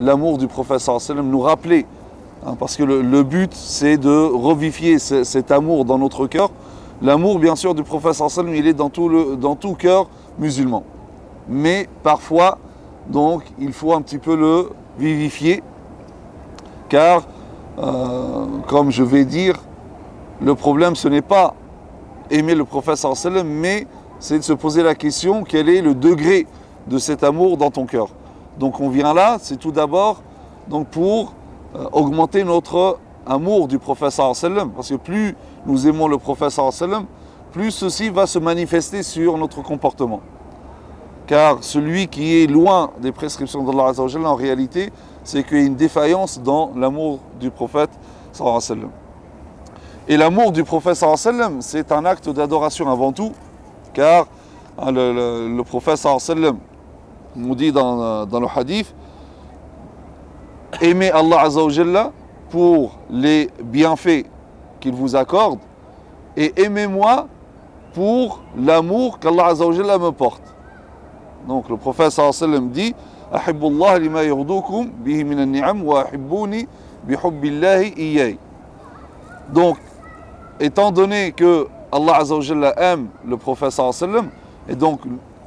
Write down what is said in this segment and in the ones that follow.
l'amour du prophète sallallahu alayhi wa sallam, nous rappeler, parce que le but c'est de revivifier cet amour dans notre cœur. L'amour bien sûr du prophète sallallahu alayhi wa sallam, il est dans tout cœur musulman. Mais parfois, donc, il faut un petit peu le vivifier, car, comme je vais dire, le problème ce n'est pas aimer le prophète sallallahu alayhi wa sallam, mais c'est de se poser la question, quel est le degré de cet amour dans ton cœur. Donc on vient là, c'est tout d'abord donc pour augmenter notre amour du prophète sallallahu alayhi wa sallam, parce que plus nous aimons le prophète sallallahu alayhi wa sallam, plus ceci va se manifester sur notre comportement. Car celui qui est loin des prescriptions d'Allah Azza wa Jalla, en réalité, c'est qu'il y a une défaillance dans l'amour du prophète sallallahu alayhi wa sallam. Et l'amour du prophète sallallahu alayhi wa sallam, c'est un acte d'adoration avant tout, car le prophète sallallahu alayhi wa sallam nous dit dans le hadith, aimez Allah Azza wa Jalla pour les bienfaits qu'il vous accorde et aimez-moi pour l'amour qu'Allah Azza wa Jalla me porte. Donc le prophète sallallahu alayhi wa sallam dit, ahibbullah lima yurdukum bihi min an-ni'am wa ahibbuni bihubbillahi iyay. Donc étant donné que Allah Azza wa Jalla aime le prophète sallallahu alayhi wa sallam, et donc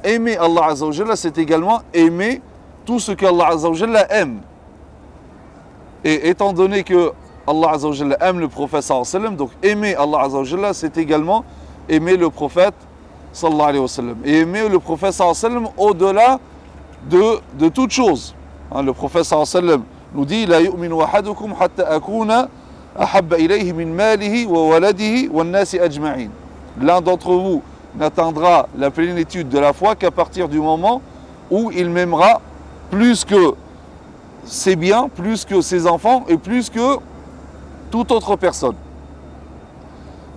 aimer Allah Azza wa Jalla, c'est également aimer tout ce qu'Allah Azza wa Jalla aime. Et étant donné que Allah Azza wa Jalla aime le prophète sallallahu alayhi wa sallam, donc aimer Allah Azza wa Jalla, c'est également aimer le prophète sallallahu alayhi wa sallam. Et aimer le prophète sallallahu alayhi wa sallam au-delà de toute chose. Le prophète sallallahu alayhi wa sallam nous dit, la yu'minu ahadukum hatta akuna ahabba ilayhi min malihi wa waladihi wa nasi ajma'in. L'un d'entre vous n'atteindra la plénitude de la foi qu'à partir du moment où il m'aimera plus que ses biens, plus que ses enfants et plus que toute autre personne.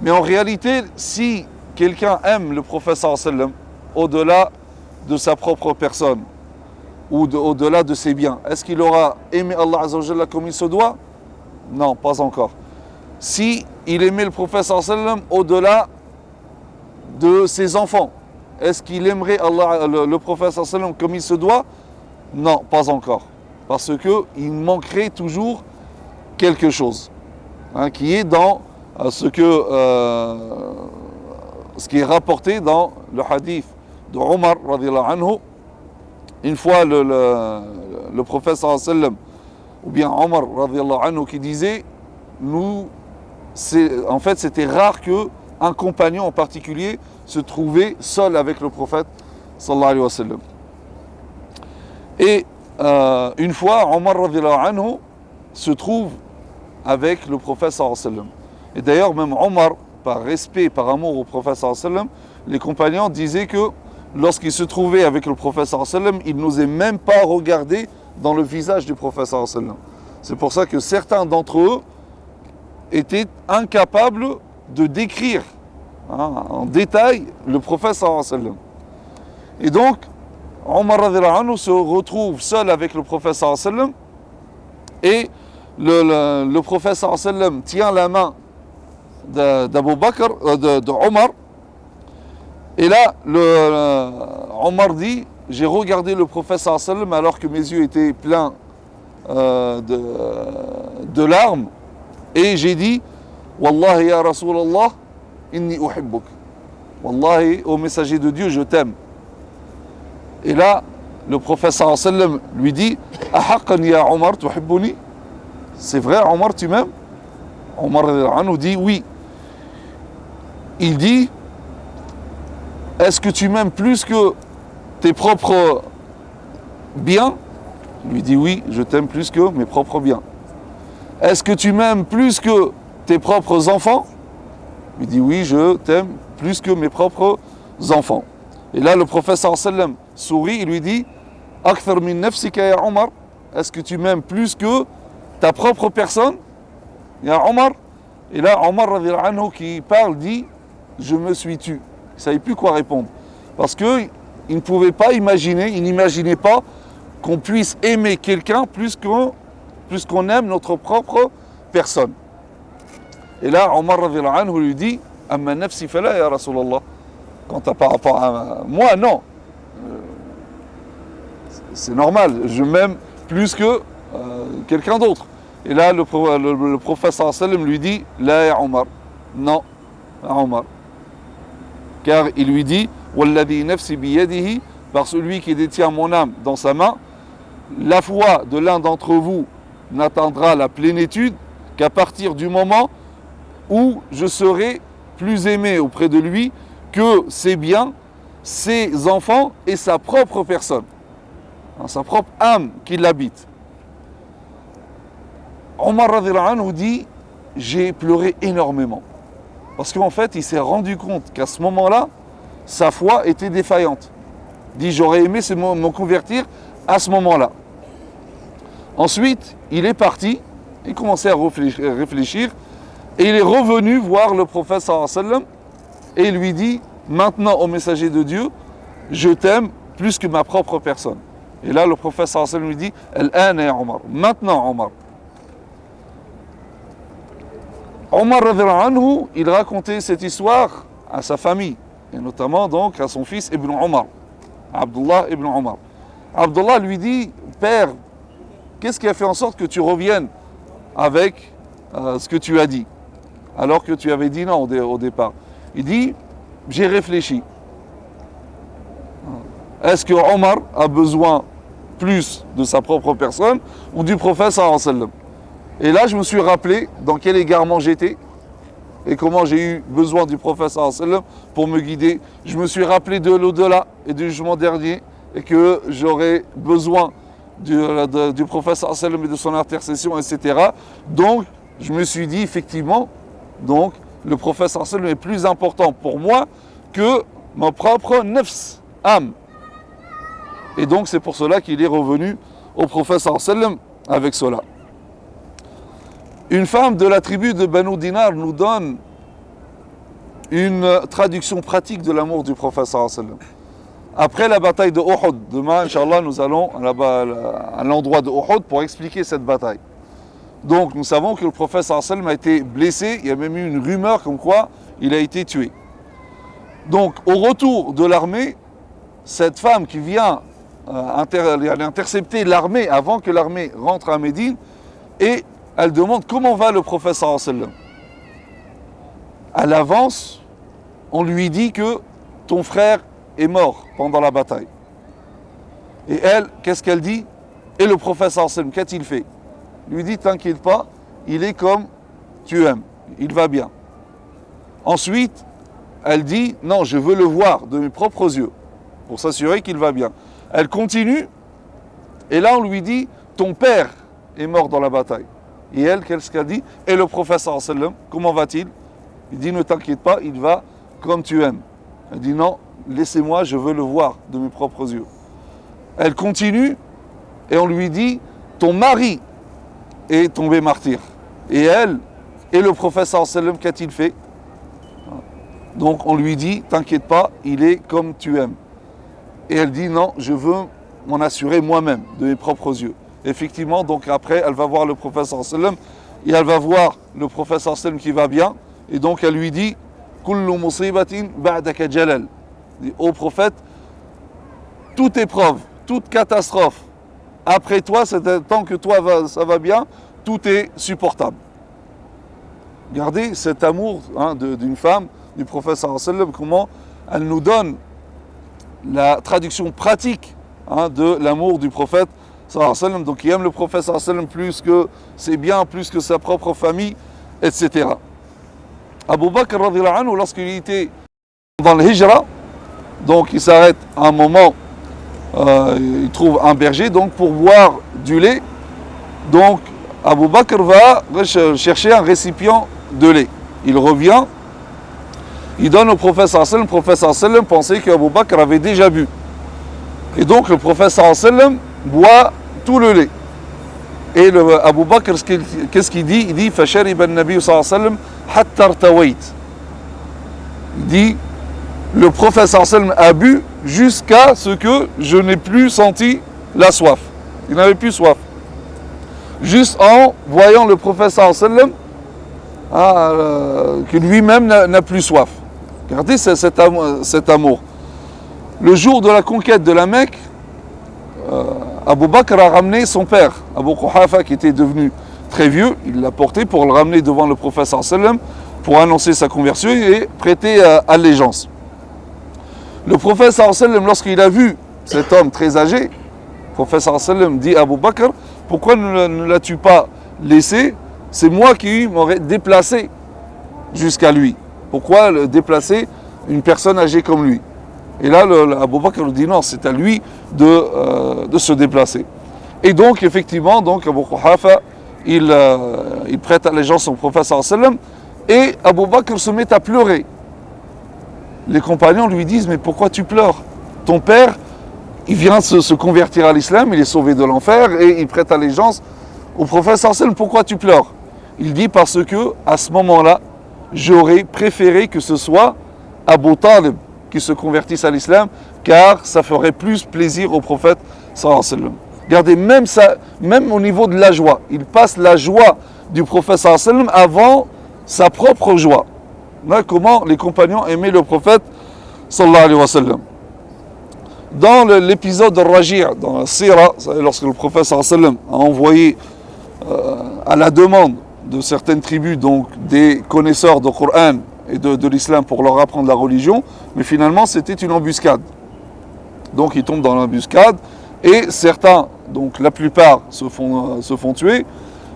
Mais en réalité, si quelqu'un aime le prophète sallallahu alayhi wa sallam au-delà de sa propre personne ou au-delà de ses biens, est-ce qu'il aura aimé Allah Azza wa Jalla comme il se doit? Non, pas encore. Si il aimait le prophète sallallahu alayhi wa sallam au-delà de ses enfants, est-ce qu'il aimerait le prophète sallallahu alayhi wa sallam comme il se doit? Non, pas encore. Parce qu'il manquerait toujours quelque chose, qui est dans ce qui est rapporté dans le hadith de Omar radiyallahu anhu. Une fois le prophète sallallahu alayhi wa sallam, ou bien Omar radiyallahu anhu, qui disait, en fait c'était rare qu'un compagnon en particulier se trouvait seul avec le prophète sallallahu alayhi wa sallam. Et une fois, Omar radiyallahu anhu se trouve avec le prophète sallallahu alayhi wa sallam. Et d'ailleurs, même Omar, par respect, par amour au prophète sallallahu alayhi wa sallam, les compagnons disaient que lorsqu'il se trouvait avec le prophète sallallahu alayhi wa sallam, il n'osait même pas regarder dans le visage du prophète sallallahu alayhi wa sallam. C'est pour ça que certains d'entre eux étaient incapables de décrire en détail le prophète sallallahu alayhi wa sallam. Et donc, Omar radhiyallahu anhu se retrouve seul avec le prophète sallallahu alayhi wa sallam, et le prophète sallallahu alayhi wa sallam tient la main d'Abu Bakr, de Omar, et là Omar dit, j'ai regardé le prophète sallallahu alayhi wa sallam alors que mes yeux étaient pleins de larmes, et j'ai dit, Wallahi ya Rasulallah, inni uhibbuk. Wallahi, ô messager de Dieu, je t'aime. Et là, le prophète sallallahu alayhi wa sallam lui dit, Ahaqan ya Omar tuhibbuni? C'est vrai, Omar, tu m'aimes? Omar nous dit oui. Il dit, est-ce que tu m'aimes plus que tes propres biens? Il lui dit oui, je t'aime plus que mes propres biens. Est-ce que tu m'aimes plus que tes propres enfants? Il lui dit oui, je t'aime plus que mes propres enfants. Et là, le prophète sallallahu alayhi wa sallam sourit, il lui dit, Akthar min nafsika ya Omar, est-ce que tu m'aimes plus que ta propre personne, ya Omar? Et là, Omar radhiyallahu anhu qui parle dit, je me suis tu. Il ne savait plus quoi répondre. Parce qu'il ne pouvait pas imaginer, il n'imaginait pas qu'on puisse aimer quelqu'un plus qu'on aime notre propre personne. Et là, Omar radhiyallahu anhu lui dit, Amma nafsi fala ya Rasulallah. Quant à par rapport à moi, non. C'est normal, je m'aime plus que quelqu'un d'autre. Et là, le prophète sallallahu alayhi wa sallam lui dit, La ya Omar. Non, Omar. Car il lui dit, Walladhi nafsi biyadihi, par celui qui détient mon âme dans sa main, la foi de l'un d'entre vous n'atteindra la plénitude qu'à partir du moment où je serai plus aimé auprès de lui que ses biens, ses enfants et sa propre personne, sa propre âme qui l'habite. Omar radhiyallahu anhu dit, j'ai pleuré énormément. Parce qu'en fait, il s'est rendu compte qu'à ce moment-là, sa foi était défaillante. Il dit, j'aurais aimé me convertir à ce moment-là. Ensuite, il est parti, il commençait à réfléchir, et il est revenu voir le prophète sallallahu alayhi wa sallam, et il lui dit, maintenant au messager de Dieu, je t'aime plus que ma propre personne. Et là, le prophète sallallahu alayhi wa sallam lui dit, Al-ana ya Omar, maintenant Omar. Omar radhiyallahu anhu, il racontait cette histoire à sa famille, et notamment donc à son fils Ibn Omar, Abdullah Ibn Omar. Abdullah lui dit, père, qu'est-ce qui a fait en sorte que tu reviennes avec ce que tu as dit, alors que tu avais dit non au départ? Il dit, j'ai réfléchi. Est-ce que Omar a besoin plus de sa propre personne ou du prophète sallallahu alayhi wa sallam? Et là, je me suis rappelé dans quel égarement j'étais et comment j'ai eu besoin du prophète sallallahu alayhi wa sallam pour me guider. Je me suis rappelé de l'au-delà et du jugement dernier et que j'aurais besoin du prophète sallallahu alayhi wa sallam et de son intercession, etc. Donc, je me suis dit effectivement, donc, le prophète sallallahu alayhi wa sallam est plus important pour moi que ma propre nafs, âme. Et donc, c'est pour cela qu'il est revenu au prophète sallallahu alayhi wa sallam avec cela. Une femme de la tribu de Banu Dinar nous donne une traduction pratique de l'amour du prophète sallallahu alayhi wa sallam. Après la bataille de Uhud, demain, Inch'Allah, nous allons à l'endroit de Uhud pour expliquer cette bataille. Donc, nous savons que le prophète sallallahu alayhi wa sallam a été blessé. Il y a même eu une rumeur comme quoi il a été tué. Donc, au retour de l'armée, cette femme qui vient intercepter l'armée avant que l'armée rentre à Médine, et elle demande comment va le prophète sallallahu alayhi wa sallam. À l'avance, on lui dit que ton frère est mort pendant la bataille. Et elle, qu'est-ce qu'elle dit? Et le prophète sallallahu alayhi wa sallam, qu'a-t-il fait? Lui dit, t'inquiète pas, il est comme tu aimes, il va bien. Ensuite, elle dit, non, je veux le voir de mes propres yeux, pour s'assurer qu'il va bien. Elle continue, et là on lui dit, ton père est mort dans la bataille. Et elle, qu'est-ce qu'elle dit? Et le prophète sallallahu alayhi wa sallam, comment va-t-il? Il dit, ne t'inquiète pas, il va comme tu aimes. Elle dit, non, laissez-moi, je veux le voir de mes propres yeux. Elle continue, et on lui dit, ton mari est tombé martyr. Et elle, et le prophète sallallahu alayhi wa sallam, qu'a-t-il fait? Donc on lui dit, t'inquiète pas, il est comme tu aimes. Et elle dit, non, je veux m'en assurer moi-même, de mes propres yeux. Effectivement, donc après, elle va voir le prophète sallallahu alayhi wa sallam, et elle va voir le prophète sallallahu alayhi wa sallam qui va bien, et donc elle lui dit, kullu musibatin ba'daka jalal. Ô prophète, toute épreuve, toute catastrophe, après toi, tant que toi ça va bien, tout est supportable. Regardez cet amour d'une femme, du prophète sallallahu alayhi wa sallam, comment elle nous donne la traduction pratique de l'amour du prophète sallallahu alayhi wa sallam. Donc il aime le prophète sallallahu alayhi wa sallam plus que ses biens, plus que sa propre famille, etc. Abu Bakr radhiyallahu anhu, lorsqu'il était dans le hijra, donc il s'arrête à un moment, il trouve un berger donc pour boire du lait. Donc Abu Bakr va chercher un récipient de lait. Il revient, il donne au prophète sallallahu alayhi wa sallam. Le prophète sallallahu alayhi wa sallam pensait qu'Abu Bakr avait déjà bu. Et donc le prophète sallallahu alayhi wa sallam boit tout le lait. Et Abu Bakr, qu'est-ce qu'il dit? Il dit, فَشَرِبَ النَّبِيُّ صلى الله عليه وسلم حَتَّى ارْتَوَيْتَ. Il dit, le prophète sallallahu alayhi wa sallam a bu jusqu'à ce que je n'ai plus senti la soif. Il n'avait plus soif. Juste en voyant le prophète sallallahu alayhi wa sallam, que lui-même n'a plus soif. Regardez cet amour. Le jour de la conquête de la Mecque, Abu Bakr a ramené son père, Abu Quhafa, qui était devenu très vieux, il l'a porté pour le ramener devant le prophète sallam pour annoncer sa conversion et prêter allégeance. Le prophète sallam, lorsqu'il a vu cet homme très âgé, le prophète sallam dit à Abu Bakr, pourquoi ne l'as-tu pas laissé? C'est moi qui m'aurais déplacé jusqu'à lui. Pourquoi déplacer une personne âgée comme lui? Et là, Abu Bakr lui dit non, c'est à lui de se déplacer. Et donc, effectivement, donc, Abu Quhafa, il prête allégeance au prophète sallam et Abu Bakr se met à pleurer. Les compagnons lui disent, mais pourquoi tu pleures? Ton père, il vient de se convertir à l'islam, il est sauvé de l'enfer et il prête allégeance au prophète sallam. Pourquoi tu pleures? Il dit, parce que à ce moment-là, j'aurais préféré que ce soit Abu Talib qui se convertisse à l'islam, car ça ferait plus plaisir au prophète sallallahu alayhi wa sallam. Regardez, même au niveau de la joie, il passe la joie du prophète sallallahu alayhi wa sallam avant sa propre joie. Là, comment les compagnons aimaient le prophète sallallahu alayhi wa sallam. Dans l'épisode de Raji', dans la Sira, lorsque le prophète sallallahu alayhi wa sallam a envoyé à la demande de certaines tribus, donc des connaisseurs de Coran et de l'islam pour leur apprendre la religion, mais finalement c'était une embuscade. Donc ils tombent dans l'embuscade et certains, donc la plupart se font tuer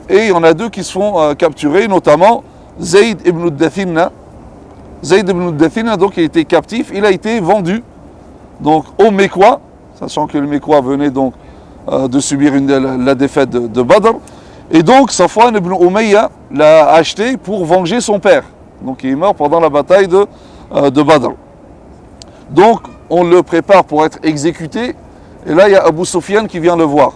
et il y en a deux qui se font capturer, notamment Zayd ibn Dathina. Zayd ibn Dathina, donc il était captif, il a été vendu donc aux Mécois, sachant que les Mécois venaient donc de subir la défaite de Badr. Et donc Safwan ibn Umayya l'a acheté pour venger son père. Donc il est mort pendant la bataille de Badr. Donc on le prépare pour être exécuté. Et là il y a Abu Sufyan qui vient le voir.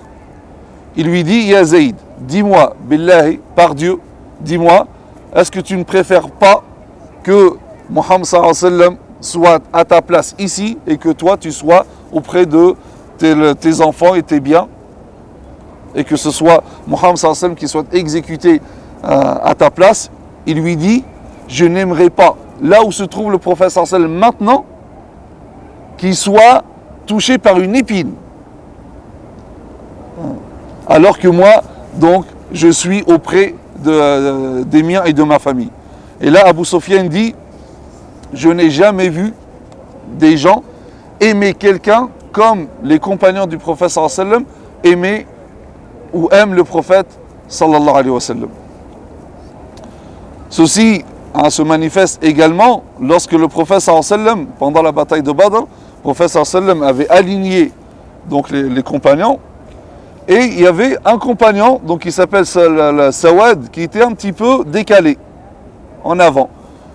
Il lui dit, Ya Zayd, dis-moi, billahi, par Dieu, dis-moi, est-ce que tu ne préfères pas que Muhammad sallallahu alayhi wa sallam soit à ta place ici et que toi tu sois auprès de tes enfants et tes biens, et que ce soit Muhammad sallallahu alayhi wa sallam qui soit exécuté à ta place? Il lui dit, je n'aimerais pas, là où se trouve le prophète sallallahu alayhi wa sallam maintenant, qu'il soit touché par une épine, alors que moi, donc, je suis auprès des miens et de ma famille. Et là, Abu Sufyan dit, je n'ai jamais vu des gens aimer quelqu'un comme les compagnons du prophète sallallahu alayhi wa sallam aimaient ou aiment le prophète sallallahu alayhi wa sallam. Ceci se manifeste également lorsque le prophète sallallahu alayhi wa sallam, pendant la bataille de Badr, le prophète sallallahu alayhi wa sallam avait aligné donc les compagnons, et il y avait un compagnon donc qui s'appelle Sawad qui était un petit peu décalé en avant.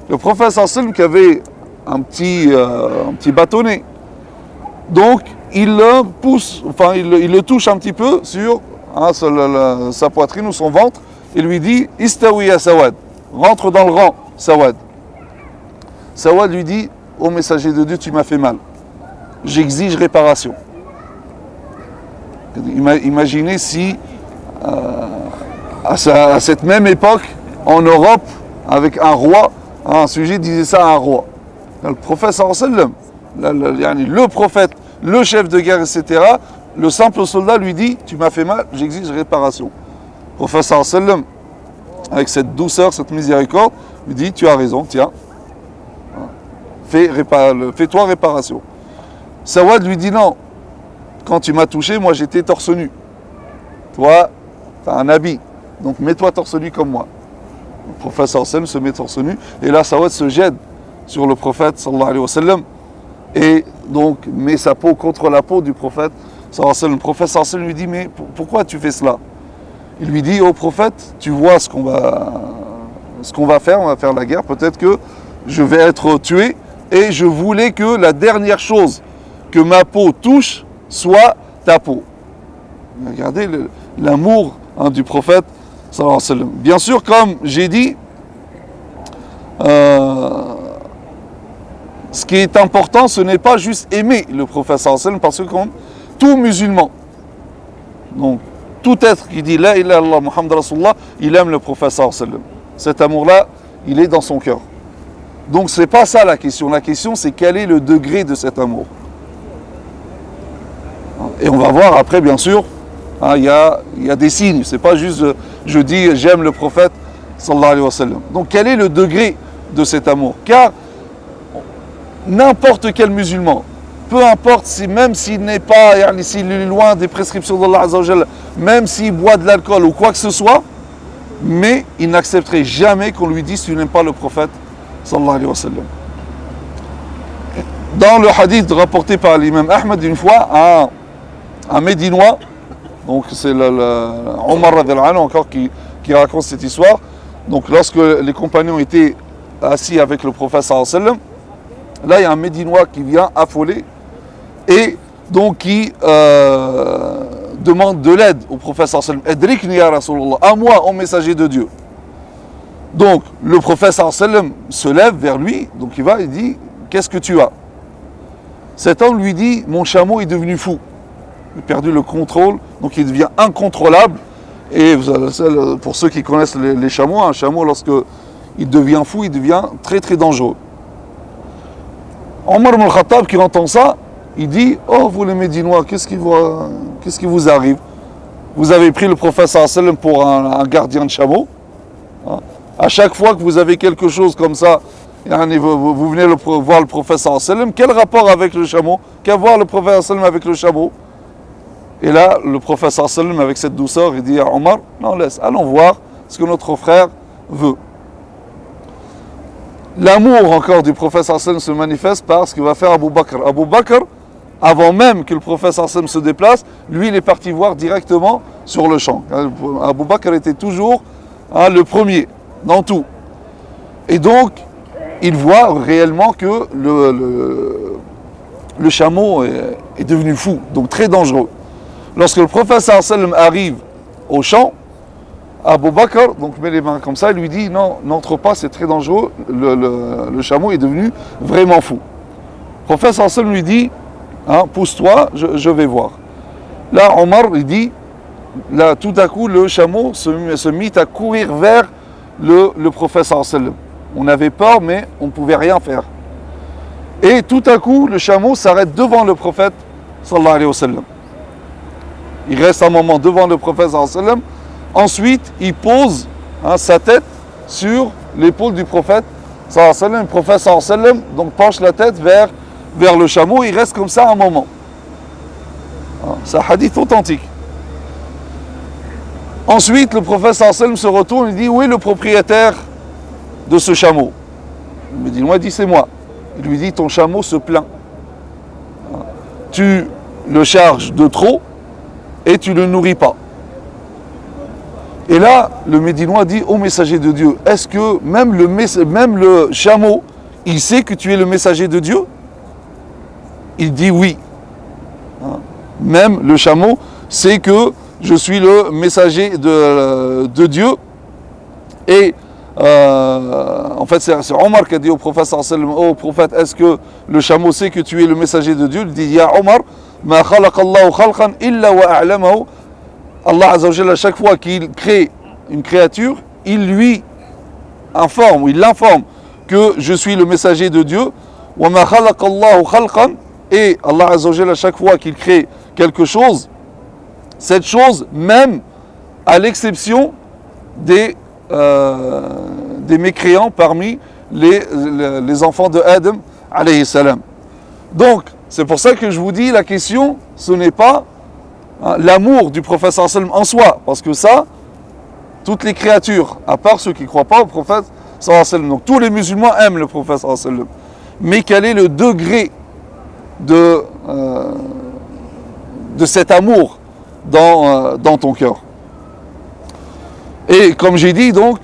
Le prophète sallallahu alayhi wa sallam qui avait un petit bâtonnet, donc il le pousse, enfin il le touche un petit peu sur sa poitrine ou son ventre et lui dit, Istawi ya Sawad, rentre dans le rang Sawad. Sawad lui dit, ô messager de Dieu, tu m'as fait mal, j'exige réparation. Imaginez si à cette même époque en Europe, avec un roi, un sujet disait ça à un roi. Le prophète sallallahu alayhi wa sallam, le prophète, le chef de guerre, etc., le simple soldat lui dit, tu m'as fait mal, j'exige réparation. Le prophète sallallahu alayhi wa sallam, avec cette douceur, cette miséricorde, lui dit, tu as raison, tiens, fais-toi réparation. Sawad lui dit, non, quand tu m'as touché, moi j'étais torse nu. Toi, tu as un habit, donc mets-toi torse nu comme moi. Le prophète sallallahu alayhi wa sallam se met torse nu, et là Sawad se jette sur le prophète sallallahu alayhi wa sallam, et donc met sa peau contre la peau du prophète sallallahu alayhi wa sallam. Le prophète sallallahu alayhi wa sallam lui dit, mais pourquoi tu fais cela? Il lui dit, ô prophète, tu vois ce qu'on va faire, on va faire la guerre, peut-être que je vais être tué, et je voulais que la dernière chose que ma peau touche soit ta peau. Regardez l'amour du prophète sallallahu alayhi wa sallam. Bien sûr, comme j'ai dit, ce qui est important, ce n'est pas juste aimer le prophète sallallahu alayhi wa sallam, parce que comme tout musulman, donc tout être qui dit la ilaha illallah Muhammad Rasulullah, il aime le prophète sallallahu alayhi wa sallam. Cet amour-là, il est dans son cœur. Donc c'est pas ça la question. La question, c'est quel est le degré de cet amour. Et on va voir après, bien sûr, il y a des signes. C'est pas juste je dis j'aime le prophète sallallahu alayhi wa sallam. Donc quel est le degré de cet amour? Car n'importe quel musulman, peu importe même s'il n'est pas, s'il est loin des prescriptions d'Allah Azza wa Jalla, même s'il boit de l'alcool ou quoi que ce soit, mais il n'accepterait jamais qu'on lui dise tu n'aimes pas le prophète sallallahu alayhi wa sallam. Dans le hadith rapporté par l'imam Ahmed, une fois, un Médinois, donc c'est Omar radhiyallahu anhu encore qui raconte cette histoire. Donc lorsque les compagnons étaient assis avec le prophète sallallahu alayhi wa sallam, là il y a un Médinois qui vient affolé et donc qui demande de l'aide au prophète sallallahu alayhi wa sallam. Adrikni ya Rasulullah, à moi, au messager de Dieu. Donc le prophète sallallahu alayhi wa sallam se lève vers lui, donc il va et dit qu'est-ce que tu as? Cet homme lui dit mon chameau est devenu fou. Il a perdu le contrôle, donc il devient incontrôlable. Et pour ceux qui connaissent les chameaux, un chameau lorsque il devient fou, il devient très très dangereux. Omar ibn al-Khattab qui entend ça, il dit oh vous les Médinois, qu'est-ce qui vous arrive? Vous avez pris le prophète sallallahu alayhi wa sallam pour un gardien de chameau. À chaque fois que vous avez quelque chose comme ça, vous venez voir le prophète sallallahu alayhi wa sallam, quel rapport avec le chameau? Qu'a voir le prophète sallallahu alayhi wa sallam avec le chameau? Et là, le prophète sallallahu alayhi wa sallam, avec cette douceur, il dit à Omar, non laisse, allons voir ce que notre frère veut. L'amour encore du prophète sallallahu alayhi wa sallam se manifeste par ce qu'il va faire Abu Bakr. Abu Bakr, avant même que le prophète sallallahu alayhi wa sallam se déplace, lui il est parti voir directement sur le champ. Abu Bakr était toujours le premier dans tout. Et donc, il voit réellement que le chameau est devenu fou, donc très dangereux. Lorsque le prophète sallallahu alayhi wa sallam arrive au champ, Abu Bakr donc met les mains comme ça, il lui dit non, n'entre pas, c'est très dangereux, le chameau est devenu vraiment fou. Le prophète sallallahu alayhi wa sallam lui dit pousse-toi, je vais voir. Là, Omar, il dit, là, tout à coup, le chameau se mit à courir vers le prophète sallallahu alayhi wa sallam. On avait peur, mais on ne pouvait rien faire. Et tout à coup, le chameau s'arrête devant le prophète sallallahu alayhi wa sallam. Il reste un moment devant le prophète sallallahu alayhi wa sallam. Ensuite, il pose sa tête sur l'épaule du prophète sallallahu alayhi wa sallam. Le prophète sallallahu alayhi wa sallam donc penche la tête vers le chameau. Il reste comme ça un moment. C'est un hadith authentique. Ensuite, le prophète sallallahu alayhi wa sallam se retourne et dit où est le propriétaire de ce chameau? Le Médinois dit c'est moi. Il lui dit ton chameau se plaint. Tu le charges de trop et tu ne le nourris pas. Et là, le Médinois dit ô messager de Dieu, est-ce que même le chameau, il sait que tu es le messager de Dieu? Il dit oui. Même le chameau sait que je suis le messager de Dieu. Et en fait, c'est Omar qui a dit au prophète sallallahu alayhi wa sallam, oh prophète, est-ce que le chameau sait que tu es le messager de Dieu? Il dit ya Omar, ma khalaqallahu khalqan illa wa a'lamahu. Allah Azza wa Jalla, à chaque fois qu'il crée une créature, il lui informe, il l'informe que je suis le messager de Dieu. Wa ma khalaqallahu khalqan, et Allah Azza wa Jalla, à chaque fois qu'il crée quelque chose, cette chose, même à l'exception des mécréants parmi les enfants de Adam alayhi salam. Donc, c'est pour ça que je vous dis, la question, ce n'est pas l'amour du prophète sallallahu alayhi wa sallam en soi, parce que ça, toutes les créatures, à part ceux qui ne croient pas au prophète sallallahu alayhi wa sallam, donc tous les musulmans aiment le prophète sallallahu alayhi wa sallam, mais quel est le degré de cet amour dans ton cœur? Et comme j'ai dit, donc,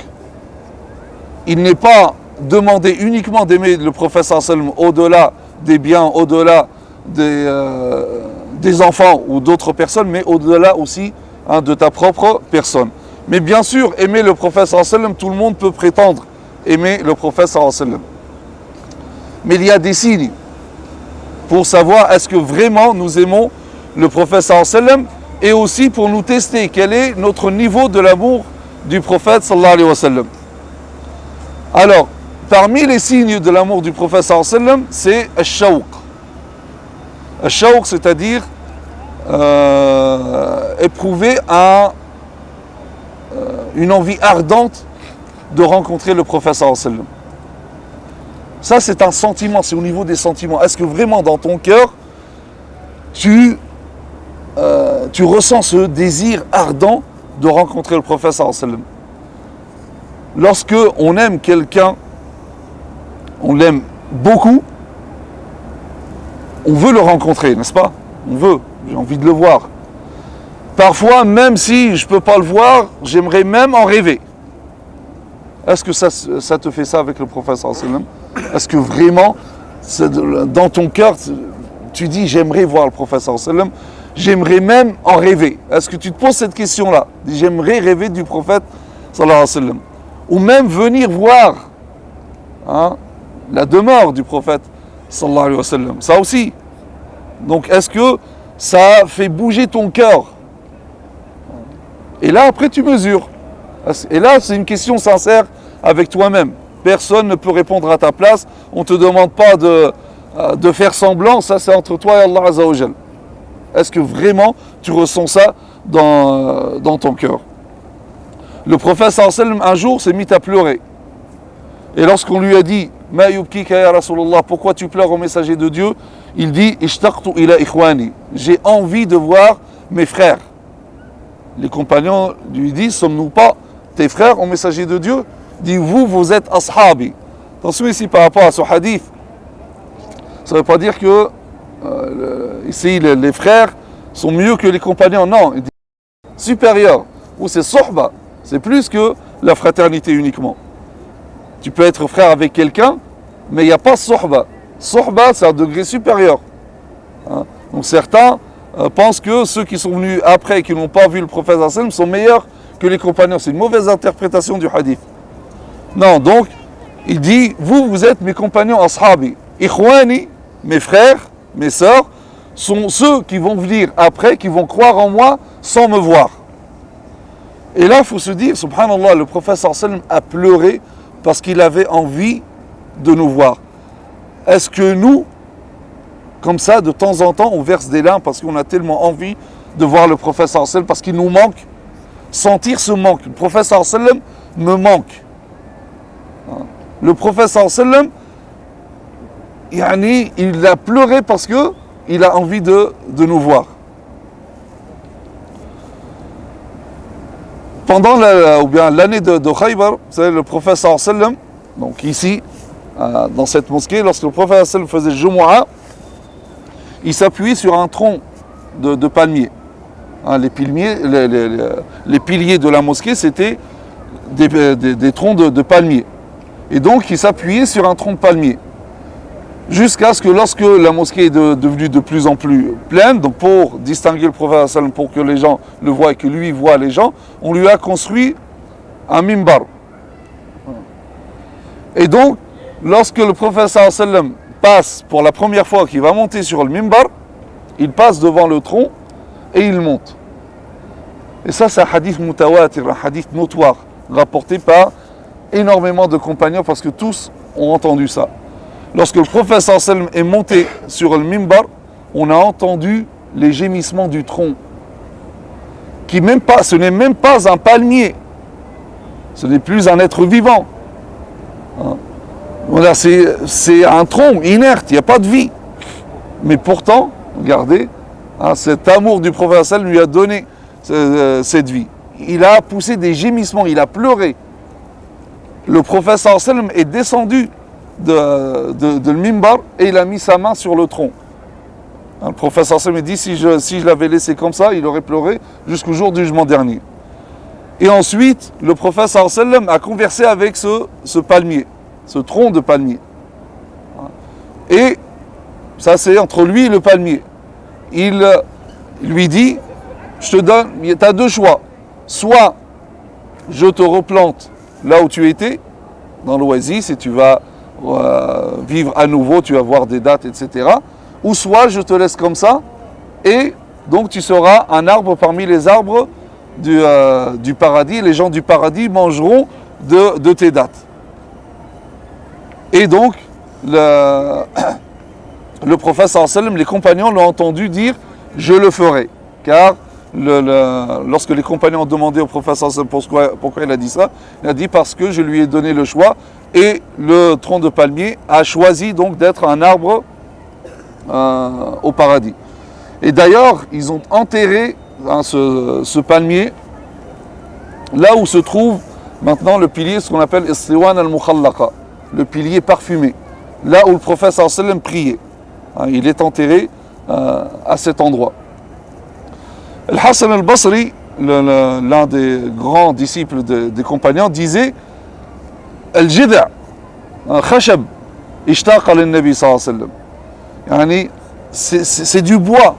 il n'est pas demandé uniquement d'aimer le prophète sallallahu alayhi wa sallam au-delà des biens, au-delà des enfants ou d'autres personnes, mais au-delà aussi de ta propre personne. Mais bien sûr, aimer le prophète sallallahu alayhi wa sallam, tout le monde peut prétendre aimer le prophète sallallahu alayhi wa sallam. Mais il y a des signes pour savoir est-ce que vraiment nous aimons le prophète sallallahu alayhi wa sallam, et aussi pour nous tester quel est notre niveau de l'amour du prophète sallallahu alayhi wa sallam. Alors, parmi les signes de l'amour du prophète sallallahu alayhi wa sallam, c'est al-shawq. Al-shawq, c'est-à-dire éprouvé une envie ardente de rencontrer le prophète sallallahu alayhi wa sallam. Ça, c'est un sentiment, c'est au niveau des sentiments. Est-ce que vraiment dans ton cœur, tu ressens ce désir ardent de rencontrer le prophète sallallahu alayhi wa sallam? Lorsque on aime quelqu'un, on l'aime beaucoup, on veut le rencontrer, n'est-ce pas? On veut, j'ai envie de le voir. Parfois, même si je ne peux pas le voir, j'aimerais même en rêver. Est-ce que ça te fait ça avec le prophète sallallahu alayhi wa sallam? Est-ce que vraiment, dans ton cœur, tu dis j'aimerais voir le prophète sallallahu alayhi wa sallam, j'aimerais même en rêver? Est-ce que tu te poses cette question-là? J'aimerais rêver du prophète sallallahu alayhi wa sallam. Ou même venir voir la demeure du prophète sallallahu alayhi wa sallam. Ça aussi. Donc est-ce que ça fait bouger ton cœur? Et là après tu mesures. Et là c'est une question sincère avec toi-même. Personne ne peut répondre à ta place. On ne te demande pas de faire semblant. Ça c'est entre toi et Allah Azza wa Jal. Est-ce que vraiment tu ressens ça dans ton cœur? Le prophète sallallahu alayhi wa sallam un jour s'est mis à pleurer. Et lorsqu'on lui a dit Ma yubkika ya Rasulullah, pourquoi tu pleures au messager de Dieu? Il dit Ishtaqtu ila ikhwani, j'ai envie de voir mes frères. Les compagnons lui disent Sommes-nous pas tes frères au messager de Dieu? Il dit vous êtes ashabi. Attention ici par rapport à ce hadith, ça ne veut pas dire que ici les frères sont mieux que les compagnons. Non, il dit supérieur. Ou c'est sohba, c'est plus que la fraternité uniquement. Tu peux être frère avec quelqu'un, mais il n'y a pas sohba. Sohba, c'est un degré supérieur. Donc certains pensent que ceux qui sont venus après et qui n'ont pas vu le prophète sallallahu alayhi wa sallam sont meilleurs que les compagnons. C'est une mauvaise interprétation du hadith. Non, donc, il dit, vous êtes mes compagnons ashabi. Ikhwani, mes frères, mes sœurs, sont ceux qui vont venir après, qui vont croire en moi sans me voir. Et là, il faut se dire, subhanallah, le prophète sallallahu alayhi wa sallam a pleuré parce qu'il avait envie de nous voir. Est-ce que nous, comme ça, de temps en temps, on verse des larmes parce qu'on a tellement envie de voir le prophète sallallahu alayhi wa sallam, parce qu'il nous manque? Sentir ce manque. Le prophète sallallahu alayhi wa sallam me manque. Le prophète sallallahu alayhi wa sallam, il a pleuré parce qu'il a envie de nous voir. Pendant l'année de Khaybar, vous savez, le prophète sallallahu alayhi wa sallam, donc ici, dans cette mosquée, lorsque le prophète sallallahu alayhi wa sallam faisait le Jumu'ah, il s'appuyait sur un tronc de palmier. Les piliers de la mosquée, c'était des troncs de palmier. Et donc, il s'appuyait sur un tronc de palmier. Jusqu'à ce que lorsque la mosquée est devenue de plus en plus pleine, donc pour distinguer le prophète sallam, pour que les gens le voient et que lui voit les gens, on lui a construit un mimbar. Et donc, lorsque le prophète sallam passe pour la première fois, qu'il va monter sur le mimbar, il passe devant le tronc et il monte. Et ça, c'est un hadith mutawatir, un hadith notoire, rapporté par énormément de compagnons, parce que tous ont entendu ça. Lorsque le prophète sallallahu alayhi wa sallam est monté sur le mimbar, on a entendu les gémissements du tronc. Ce n'est même pas un palmier. Ce n'est plus un être vivant. Voilà, c'est un tronc inerte, il n'y a pas de vie. Mais pourtant, regardez, cet amour du prophète sallallahu alayhi wa sallam lui a donné cette vie. Il a poussé des gémissements, il a pleuré. Le prophète sallallahu alayhi wa sallam est descendu de le mimbar et il a mis sa main sur le tronc. Le prophète sallallahu alayhi wa sallam dit si je l'avais laissé comme ça, il aurait pleuré jusqu'au jour du jugement dernier. Et ensuite, le prophète sallallahu alayhi wa sallam a conversé avec ce palmier, ce tronc de palmier. Et ça, c'est entre lui et le palmier. Il lui dit je te donne, tu as deux choix. Soit je te replante là où tu étais, dans l'oasis, et tu vas vivre à nouveau, tu vas voir des dates, etc. Ou soit je te laisse comme ça, et donc tu seras un arbre parmi les arbres du paradis. Les gens du paradis mangeront de tes dates. Et donc, le prophète sallallahu alayhi wa sallam, les compagnons l'ont entendu dire je le ferai. Car lorsque les compagnons ont demandé au prophète pourquoi il a dit ça, il a dit parce que je lui ai donné le choix et le tronc de palmier a choisi donc d'être un arbre au paradis. Et d'ailleurs, ils ont enterré ce palmier là où se trouve maintenant le pilier, ce qu'on appelle Istiwan al-Mukhallaqa, le pilier parfumé, là où le prophète sallallahu alayhi wa sallam priait. Il est enterré à cet endroit. Al-Hassan al-Basri, l'un des grands disciples des compagnons, disait Al-Jida' khashab ishtaqa lin-nabi sallallahu alayhi wa sallam. C'est du bois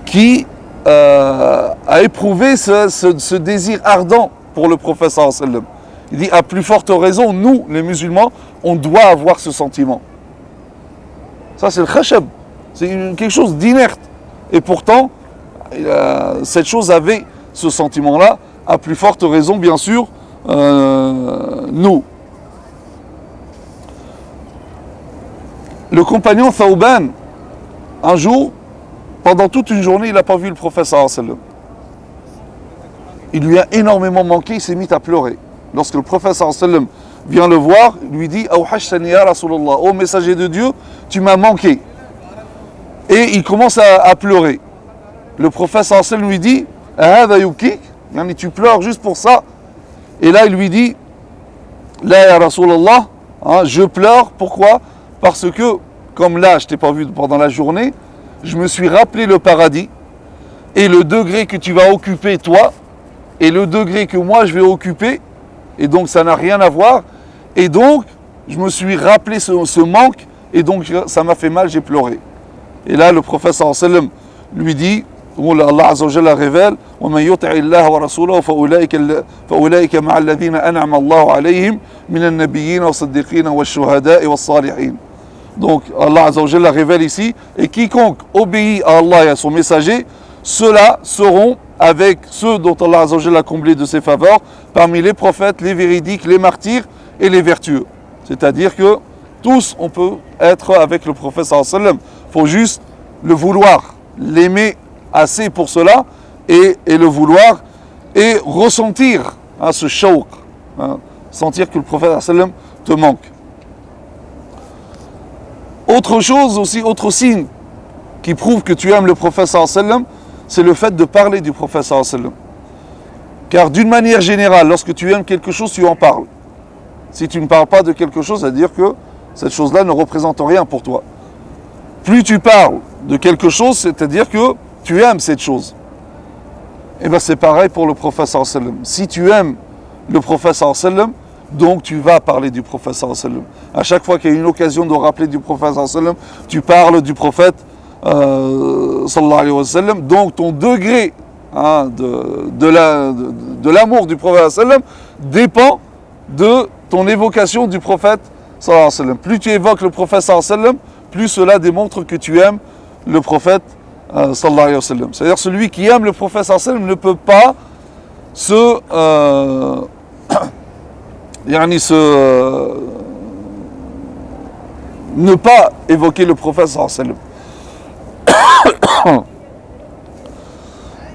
qui a éprouvé ce désir ardent pour le prophète sallallahu alayhi wa sallam. Il dit à plus forte raison, nous les musulmans, on doit avoir ce sentiment. Ça c'est le khashab, c'est quelque chose d'inerte. Et pourtant, cette chose avait ce sentiment-là, à plus forte raison bien sûr, nous. Le compagnon Thawban, un jour, pendant toute une journée, il n'a pas vu le prophète sallallahu alayhi wa sallam. Il lui a énormément manqué, il s'est mis à pleurer. Lorsque le prophète sallallahu alayhi wa sallam vient le voir, il lui dit Awhashtani ya Rasulallah, ô messager de Dieu, tu m'as manqué. Et il commence à pleurer. Le prophète sallallahu alayhi wa sallam lui dit Ahadha yubkik, tu pleures juste pour ça. Et là il lui dit La ya Rasulallah, je pleure, pourquoi? Parce que, comme là je t'ai pas vu pendant la journée, je me suis rappelé le paradis et le degré que tu vas occuper toi et le degré que moi je vais occuper, et donc ça n'a rien à voir, et donc je me suis rappelé ce manque, et donc ça m'a fait mal, j'ai pleuré. Et là le prophète sallallahu alayhi wa sallam lui dit, Allah azza wa jalla révèle وَمَنْ يُطِعِ اللَّهَ وَرَسُولَهُ فَأُولَٰئِكَ مَعَ الَّذِينَ أَنْعَمَ اللَّهُ عَلَيْهِمْ مِنَ النَّبِيِّينَ وَالصِّدِّيقِينَ وَالشُّهَدَاءِ وَالصَّالِحِينَ. Donc Allah azza wa jalla révèle ici, et quiconque obéit à Allah et à son messager, ceux-là seront avec ceux dont Allah azza wa jalla a comblé de ses faveurs, parmi les prophètes, les véridiques, les martyrs et les vertueux. C'est-à-dire que tous on peut être avec le prophète sallallahu alayhi wa sallam. Il faut juste le vouloir, l'aimer assez pour cela, et le vouloir, et ressentir ce shawq, sentir que le prophète sallallahu alayhi wa sallam te manque. Autre chose aussi, autre signe qui prouve que tu aimes le prophète sallallahu alayhi wa sallam, c'est le fait de parler du prophète sallallahu alayhi wa sallam. Car d'une manière générale, lorsque tu aimes quelque chose, tu en parles. Si tu ne parles pas de quelque chose, ça veut dire que cette chose-là ne représente rien pour toi. Plus tu parles de quelque chose, c'est-à-dire que tu aimes cette chose. Et bien c'est pareil pour le prophète sallallahu alayhi wa sallam. Si tu aimes le prophète sallallahu alayhi wa sallam, donc tu vas parler du prophète sallallahu alayhi wa sallam. À chaque fois qu'il y a une occasion de rappeler du prophète sallallahu alayhi wa sallam, tu parles du prophète sallallahu alayhi wa sallam. Donc ton degré de l'amour du prophète sallallahu alayhi wa sallam dépend de ton évocation du prophète sallallahu alayhi wa sallam. Plus tu évoques le prophète sallallahu alayhi wa sallam, plus cela démontre que tu aimes le prophète sallallahu alayhi wa sallam. C'est-à-dire celui qui aime le prophète sallallahu alayhi wa sallam ne peut pas ne pas évoquer le prophète sallallahu alayhi wa sallam.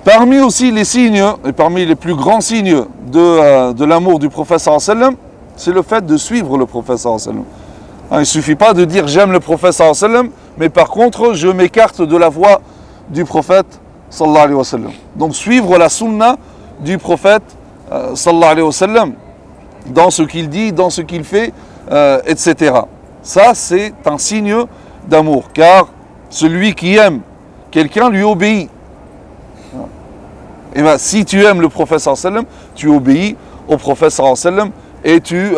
Parmi aussi les signes, et parmi les plus grands signes de l'amour du prophète sallallahu alayhi wa sallam, c'est le fait de suivre le prophète sallallahu alayhi wa sallam. Il ne suffit pas de dire j'aime le prophète sallallahu alayhi wa sallam, mais par contre je m'écarte de la voie du prophète sallallahu alayhi wa sallam. Donc suivre la sunna du prophète sallallahu alayhi wa sallam, dans ce qu'il dit, dans ce qu'il fait, etc. Ça c'est un signe d'amour, car celui qui aime quelqu'un lui obéit. Et bien si tu aimes le prophète sallallahu alayhi wa sallam, tu obéis au prophète sallallahu alayhi wa sallam, et tu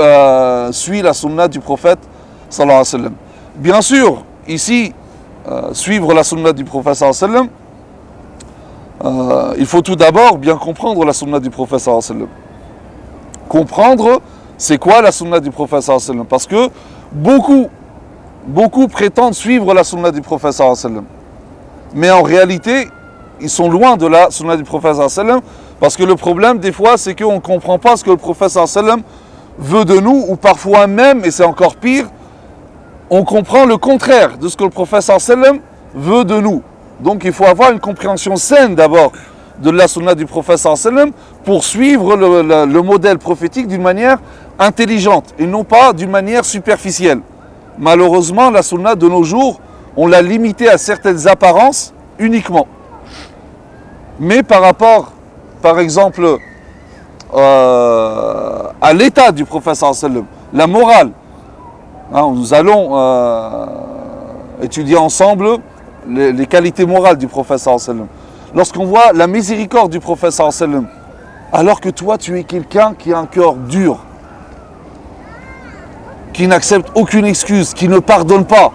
suis la sunna du prophète sallallahu alayhi wa sallam. Bien sûr, ici, suivre la sunna du prophète sallallahu alayhi wa sallam, il faut tout d'abord bien comprendre la sunna du prophète sallallahu alayhi wa sallam. Comprendre c'est quoi la sunna du prophète sallallahu alayhi wa sallam, parce que beaucoup prétendent suivre la sunna du prophète sallallahu alayhi wa sallam, mais en réalité ils sont loin de la sunna du prophète sallallahu alayhi wa sallam, parce que le problème des fois c'est qu'on ne comprend pas ce que le prophète sallallahu alayhi wa sallam veut de nous, ou parfois même, et c'est encore pire, on comprend le contraire de ce que le prophète sallallahu alayhi wa sallam veut de nous. Donc il faut avoir une compréhension saine d'abord de la sunna du prophète sallam pour suivre le modèle prophétique d'une manière intelligente et non pas d'une manière superficielle. Malheureusement, la sunna de nos jours, on l'a limitée à certaines apparences uniquement. Mais par rapport, par exemple, à l'état du prophète sallam, la morale, hein, nous allons étudier ensemble les qualités morales du prophète sallam. Lorsqu'on voit la miséricorde du prophète sallam, alors que toi tu es quelqu'un qui a un cœur dur, qui n'accepte aucune excuse, qui ne pardonne pas,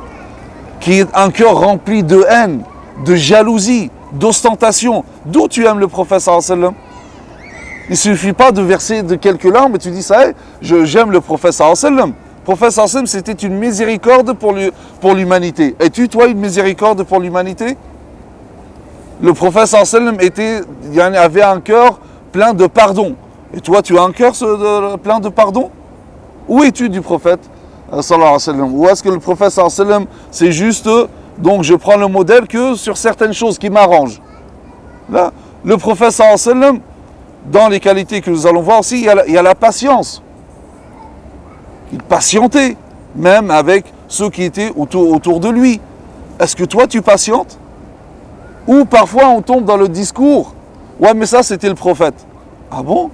qui a un cœur rempli de haine, de jalousie, d'ostentation, d'où tu aimes le prophète sallam? Il ne suffit pas de verser de quelques larmes et tu dis ça, j'aime le prophète sallam. Le prophète sallam, c'était une miséricorde pour l'humanité. Es-tu toi une miséricorde pour l'humanité? Le prophète sallam avait un cœur plein de pardon. Et toi, tu as un cœur plein de pardon? Où es-tu du prophète sallallahu alayhi wa sallam? Ou est-ce que le prophète sallallahu alayhi wa sallam, c'est juste, donc je prends le modèle que sur certaines choses qui m'arrangent? Là, le prophète sallallahu alayhi wa sallam, dans les qualités que nous allons voir aussi, il y a la patience. Il patientait, même avec ceux qui étaient autour de lui. Est-ce que toi, tu patientes? Ou parfois, on tombe dans le discours, ouais, mais ça, c'était le prophète. Ah bon?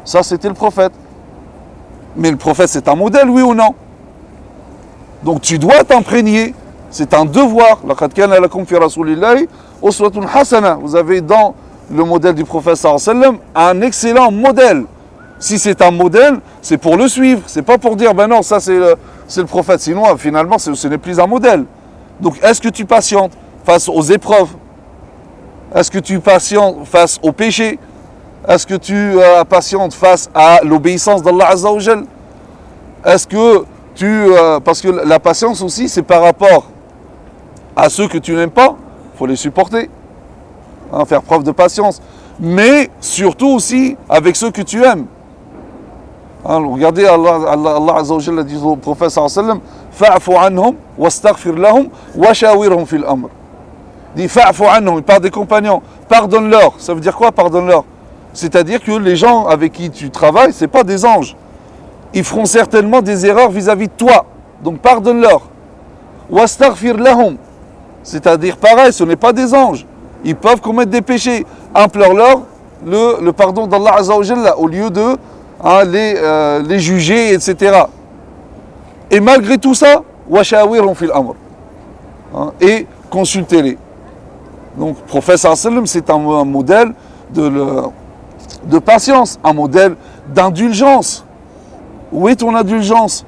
Ça, c'était le prophète. Mais le prophète, c'est un modèle, oui ou non? Donc, tu dois t'imprégner. C'est un devoir. Vous avez dans le modèle du prophète sallallahu alayhi wa sallam un excellent modèle. Si c'est un modèle, c'est pour le suivre. C'est pas pour dire, ben non, ça c'est le prophète. Sinon, finalement, ce n'est plus un modèle. Donc, est-ce que tu patientes face aux épreuves? Est-ce que tu patientes face au péché? Est-ce que tu patientes face à l'obéissance d'Allah Azza wa Jal? Est-ce que parce que la patience aussi, c'est par rapport à ceux que tu n'aimes pas, il faut les supporter. Hein, faire preuve de patience. Mais surtout aussi avec ceux que tu aimes. Hein, regardez, Allah Azza wa Jalla dit au prophète sallallahu alayhi wa sallam, fa'fu anhum wastaghfir lahum wa shawirhum fil amr. Il dit fa'fu anhum, il parle des compagnons, pardonne-leur. Ça veut dire quoi, pardonne-leur? C'est-à-dire que les gens avec qui tu travailles, c'est pas des anges. Ils feront certainement des erreurs vis-à-vis de toi. Donc pardonne-leur. Wastaghfir lahum. C'est-à-dire pareil, ce n'est pas des anges. Ils peuvent commettre des péchés. Implore-leur le pardon d'Allah Azza wa Jalla au lieu de les juger, etc. Et malgré tout ça, washawirhum fil amr. Et consultez-les. Donc, le prophète sallallahu alayhi wa sallam, c'est un modèle de patience, un modèle d'indulgence. Où est ton indulgence?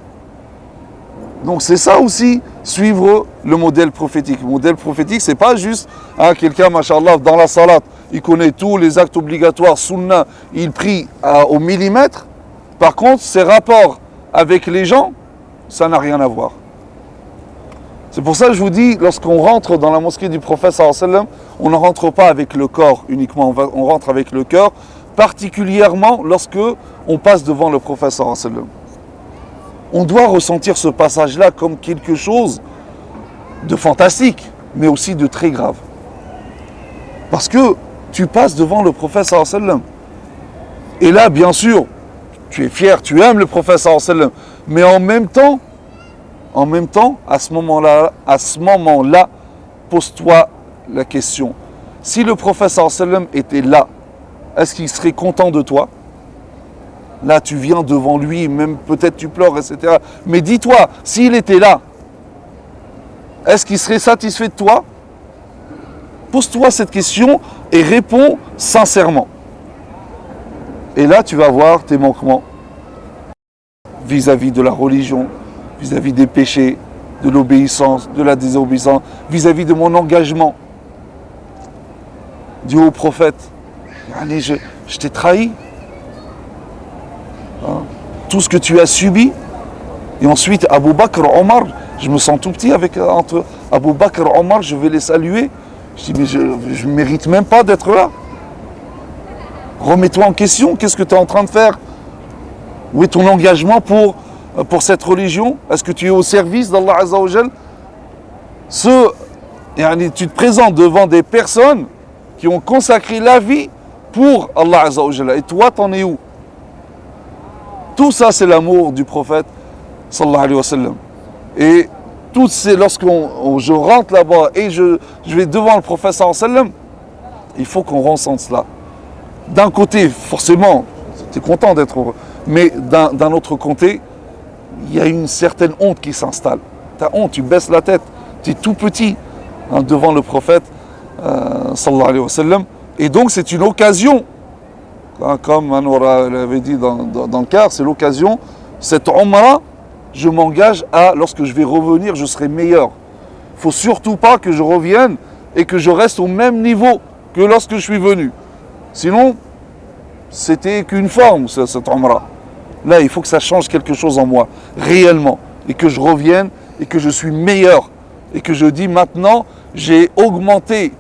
Donc c'est ça aussi, suivre le modèle prophétique. Le modèle prophétique, c'est pas juste quelqu'un, machallah, dans la salat, il connaît tous les actes obligatoires, sunna, il prie au millimètre. Par contre, ses rapports avec les gens, ça n'a rien à voir. C'est pour ça que je vous dis, lorsqu'on rentre dans la mosquée du prophète sallallahu alayhi wa sallam, on ne rentre pas avec le corps uniquement, on rentre avec le cœur, particulièrement lorsque on passe devant le prophète sallallahu alayhi wa sallam. On doit ressentir ce passage-là comme quelque chose de fantastique, mais aussi de très grave. Parce que tu passes devant le prophète sallallahu alayhi wa sallam. Et là, bien sûr, tu es fier, tu aimes le prophète sallallahu alayhi wa sallam. Mais en même temps, à ce moment-là, pose-toi la question. Si le prophète sallallahu alayhi wa sallam était là, est-ce qu'il serait content de toi? Là, tu viens devant lui, même peut-être tu pleures, etc. Mais dis-toi, s'il était là, est-ce qu'il serait satisfait de toi? Pose-toi cette question et réponds sincèrement. Et là, tu vas voir tes manquements vis-à-vis de la religion, vis-à-vis des péchés, de l'obéissance, de la désobéissance, vis-à-vis de mon engagement. Dis au prophète, allez, je t'ai trahi. Tout ce que tu as subi. Et ensuite, Abu Bakr, Omar, je me sens tout petit entre Abu Bakr et Omar, je vais les saluer. Je dis, mais je ne mérite même pas d'être là. Remets-toi en question, qu'est-ce que tu es en train de faire? Où est ton engagement pour cette religion? Est-ce que tu es au service d'Allah Azza wa Jal? tu te présentes devant des personnes qui ont consacré la vie pour Allah Azza wa Jalla. Et toi, t'en es où? Tout ça, c'est l'amour du prophète sallallahu alayhi wa sallam. Et je rentre là-bas et je vais devant le prophète sallallahu alayhi wa sallam, il faut qu'on ressente cela. D'un côté, forcément, tu es content d'être heureux, mais d'un autre côté, il y a une certaine honte qui s'installe. Tu as honte, tu baisses la tête, tu es tout petit devant le prophète sallallahu alayhi wa sallam. Et donc c'est une occasion, comme Anwar l'avait dit dans le quart, c'est l'occasion, cette Umrah, je m'engage lorsque je vais revenir, je serai meilleur. Il ne faut surtout pas que je revienne et que je reste au même niveau que lorsque je suis venu. Sinon, c'était qu'une forme, cette Umrah. Là, il faut que ça change quelque chose en moi, réellement. Et que je revienne et que je suis meilleur. Et que je dis maintenant, j'ai augmenté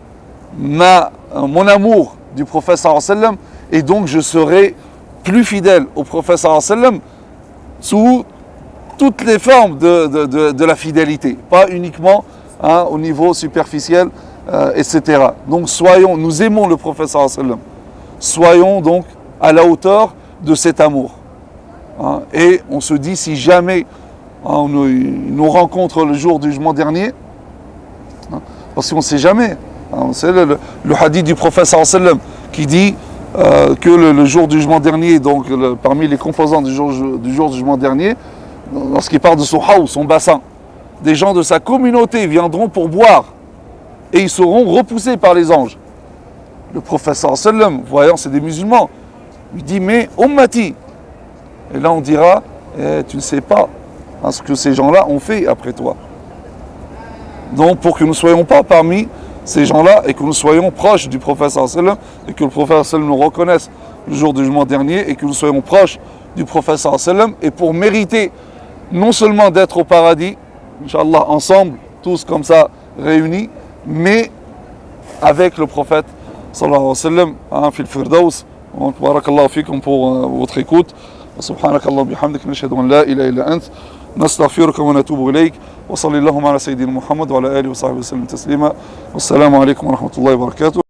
mon amour du prophète sallallahu alayhi wa sallam, et donc je serai plus fidèle au prophète sallallahu alayhi wa sallam sous toutes les formes de la fidélité, pas uniquement au niveau superficiel, etc. Donc nous aimons le prophète sallallahu alayhi wa sallam, soyons donc à la hauteur de cet amour. Et on se dit, si jamais nous rencontre le jour du jugement dernier, parce qu'on ne sait jamais, c'est le hadith du prophète sallallahu alayhi wa sallam qui dit que le jour du jugement dernier, donc parmi les composants du jour du jugement dernier, lorsqu'il parle de son haou, son bassin, des gens de sa communauté viendront pour boire et ils seront repoussés par les anges. Le prophète sallallahu alayhi wa sallam, voyant c'est des musulmans, lui dit, mais ummati. Et là on dira, tu ne sais pas ce que ces gens-là ont fait après toi. Donc pour que nous ne soyons pas parmi ces gens-là et que nous soyons proches du prophète sallallahu alayhi wa sallam et que le prophète sallallahu alayhi wa sallam nous reconnaisse le jour du jugement dernier et que nous soyons proches du prophète sallallahu alayhi wa sallam, et pour mériter non seulement d'être au paradis, Inch'Allah, ensemble, tous comme ça réunis, mais avec le prophète sallallahu alayhi wa sallam, fil firdaus. Barakallahu fikum pour votre écoute. Subhanakallah bihamdik, nashhadu an la ilaha illa ant, nastaghfiruka wa natubu ilayk, wa sallallahu ala sayyidina Muhammad wa ala alihi wa sahbihi wa sallam taslima. Wassalamu alaykum wa rahmatullahi wa barakatuh.